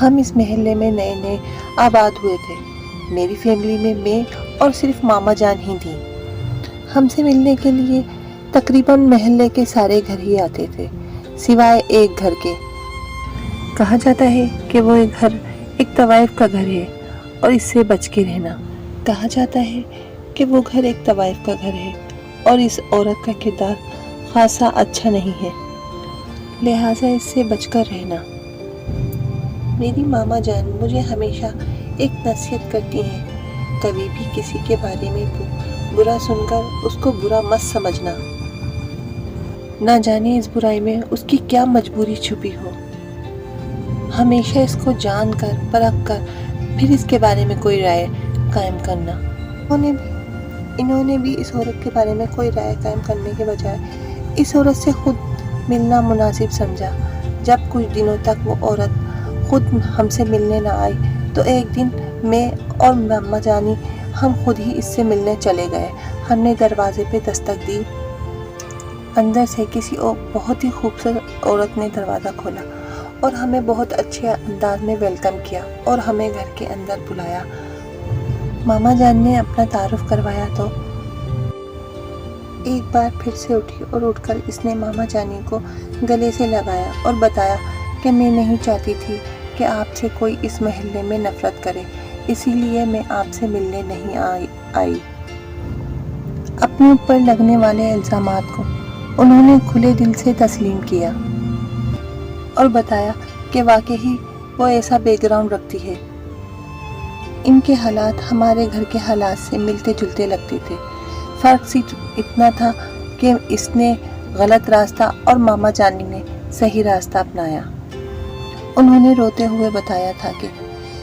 ہم اس محلے میں نئے نئے آباد ہوئے تھے۔ میری فیملی میں میں اور صرف ماما جان ہی تھی۔ ہم سے ملنے کے لیے تقریباً محلے کے سارے گھر ہی آتے تھے، سوائے ایک گھر کے۔ کہا جاتا ہے کہ وہ گھر ایک طوائف کا گھر ہے اور اس سے بچ کے رہنا۔ کہا جاتا ہے کہ وہ گھر ایک طوائف کا گھر ہے اور اس عورت کا کردار خاصا اچھا نہیں ہے، لہٰذا اس سے بچ کر رہنا۔ میری ماما جان مجھے ہمیشہ ایک نصیحت کرتی ہیں، کبھی بھی کسی کے بارے میں برا سن کر اس کو برا مت سمجھنا، نہ جانے اس برائی میں اس کی کیا مجبوری چھپی ہو۔ ہمیشہ اس کو جان کر پرکھ کر پھر اس کے بارے میں کوئی رائے قائم کرنا۔ انہوں نے بھی اس عورت کے بارے میں کوئی رائے قائم کرنے کے بجائے اس عورت سے خود ملنا مناسب سمجھا۔ جب کچھ دنوں تک وہ عورت خود ہم سے ملنے نہ آئی تو ایک دن میں اور ماما جانی ہم خود ہی اس سے ملنے چلے گئے۔ ہم نے دروازے پہ دستک دی۔ اندر سے کسی بہت ہی خوبصورت عورت نے دروازہ کھولا اور ہمیں بہت اچھے انداز میں ویلکم کیا اور ہمیں گھر کے اندر بلایا۔ ماما جان نے اپنا تعارف کروایا تو ایک بار پھر سے اٹھی اور اٹھ کر اس نے ماما جانی کو گلے سے لگایا اور بتایا کہ میں نہیں چاہتی تھی کہ آپ سے کوئی اس محلے میں نفرت کرے، اسی لیے میں آپ سے ملنے نہیں آئی۔ اپنے اوپر لگنے والے الزامات کو انہوں نے کھلے دل سے تسلیم کیا اور بتایا کہ واقعی وہ ایسا بیک گراؤنڈ رکھتی ہے۔ ان کے حالات ہمارے گھر کے حالات سے ملتے جلتے لگتے تھے، فرق صرف اتنا تھا کہ اس نے غلط راستہ اور ماما جانی نے صحیح راستہ اپنایا۔ انہوں نے روتے ہوئے بتایا تھا کہ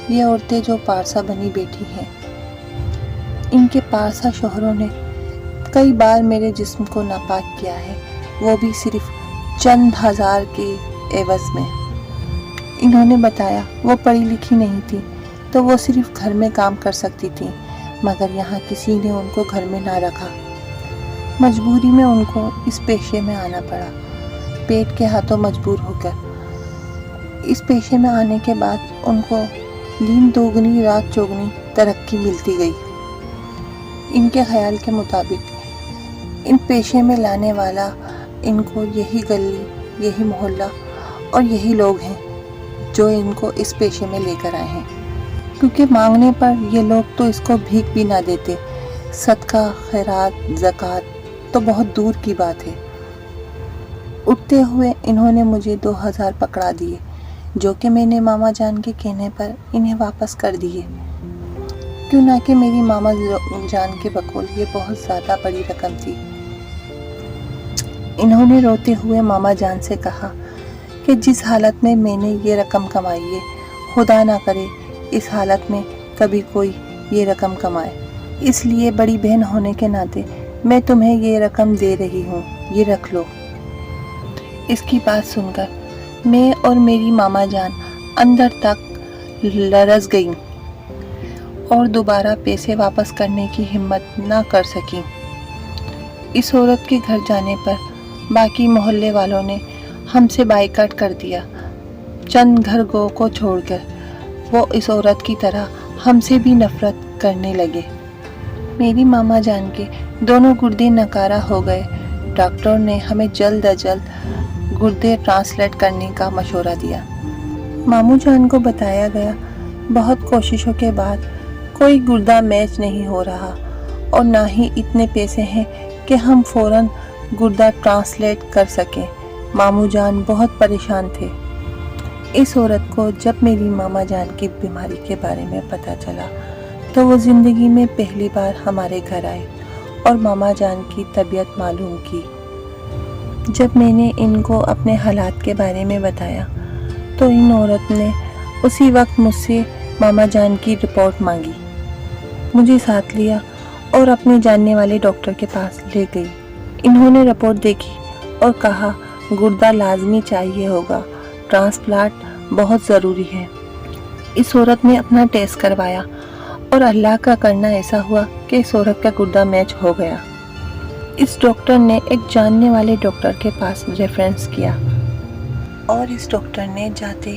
یہ عورتیں جو پارسا بنی بیٹھی ہیں، ان کے پارسا شوہروں نے کئی بار میرے جسم کو ناپاک کیا ہے، وہ بھی صرف چند ہزار کے عوض میں۔ انہوں نے بتایا وہ پڑھی لکھی نہیں تھی تو وہ صرف گھر میں کام کر سکتی تھی، مگر یہاں کسی نے ان کو گھر میں نہ رکھا، مجبوری میں ان کو اس پیشے میں آنا پڑا۔ پیٹ کے ہاتھوں مجبور ہو کر اس پیشے میں آنے کے بعد ان کو دن دوگنی رات چوگنی ترقی ملتی گئی۔ ان کے خیال کے مطابق ان پیشے میں لانے والا ان کو یہی گلی، یہی محلہ اور یہی لوگ ہیں جو ان کو اس پیشے میں لے کر آئے ہیں، کیونکہ مانگنے پر یہ لوگ تو اس کو بھیک بھی نہ دیتے، صدقہ خیرات زکوٰۃ تو بہت دور کی بات ہے۔ اٹھتے ہوئے انہوں نے مجھے 2000 پکڑا دیے، جو کہ میں نے ماما جان کے کہنے پر انہیں واپس کر دیے، کیوں نہ کہ میری ماما جان کے بقول یہ بہت زیادہ بڑی رقم تھی۔ انہوں نے روتے ہوئے ماما جان سے کہا کہ جس حالت میں میں نے یہ رقم کمائی ہے، خدا نہ کرے اس حالت میں کبھی کوئی یہ رقم کمائے، اس لیے بڑی بہن ہونے کے ناطے میں تمہیں یہ رقم دے رہی ہوں، یہ رکھ لو۔ اس کی بات سن کر میں اور میری ماما جان اندر تک لرز گئیں اور دوبارہ پیسے واپس کرنے کی ہمت نہ کر سکیں۔ اس عورت کے گھر جانے پر باقی محلے والوں نے ہم سے بائیکاٹ کر دیا، چند گھر گو کو چھوڑ کر وہ اس عورت کی طرح ہم سے بھی نفرت کرنے لگے۔ میری ماما جان کے دونوں گردے نکارہ ہو گئے۔ ڈاکٹر نے ہمیں جلد از جلد گردے ٹرانسپلانٹ کرنے کا مشورہ دیا۔ ماموں جان کو بتایا گیا بہت کوششوں کے بعد کوئی گردہ میچ نہیں ہو رہا اور نہ ہی اتنے پیسے ہیں کہ ہم فوراً گردہ ٹرانسلیٹ کر سکیں۔ ماموں جان بہت پریشان تھے۔ اس عورت کو جب میری ماما جان کی بیماری کے بارے میں پتہ چلا تو وہ زندگی میں پہلی بار ہمارے گھر آئے اور ماما جان کی طبیعت معلوم کی۔ جب میں نے ان کو اپنے حالات کے بارے میں بتایا تو ان عورت نے اسی وقت مجھ سے ماما جان کی رپورٹ مانگی، مجھے ساتھ لیا اور اپنے جاننے والے ڈاکٹر کے پاس لے گئی۔ انہوں نے رپورٹ دیکھی اور کہا گردہ لازمی چاہیے ہوگا، ٹرانسپلانٹ بہت ضروری ہے۔ اس عورت نے اپنا ٹیسٹ کروایا اور اللہ کا کرنا ایسا ہوا کہ اس عورت کا گردہ میچ ہو گیا۔ اس ڈاکٹر نے ایک جاننے والے ڈاکٹر کے پاس ریفرنس کیا اور اس ڈاکٹر نے جاتے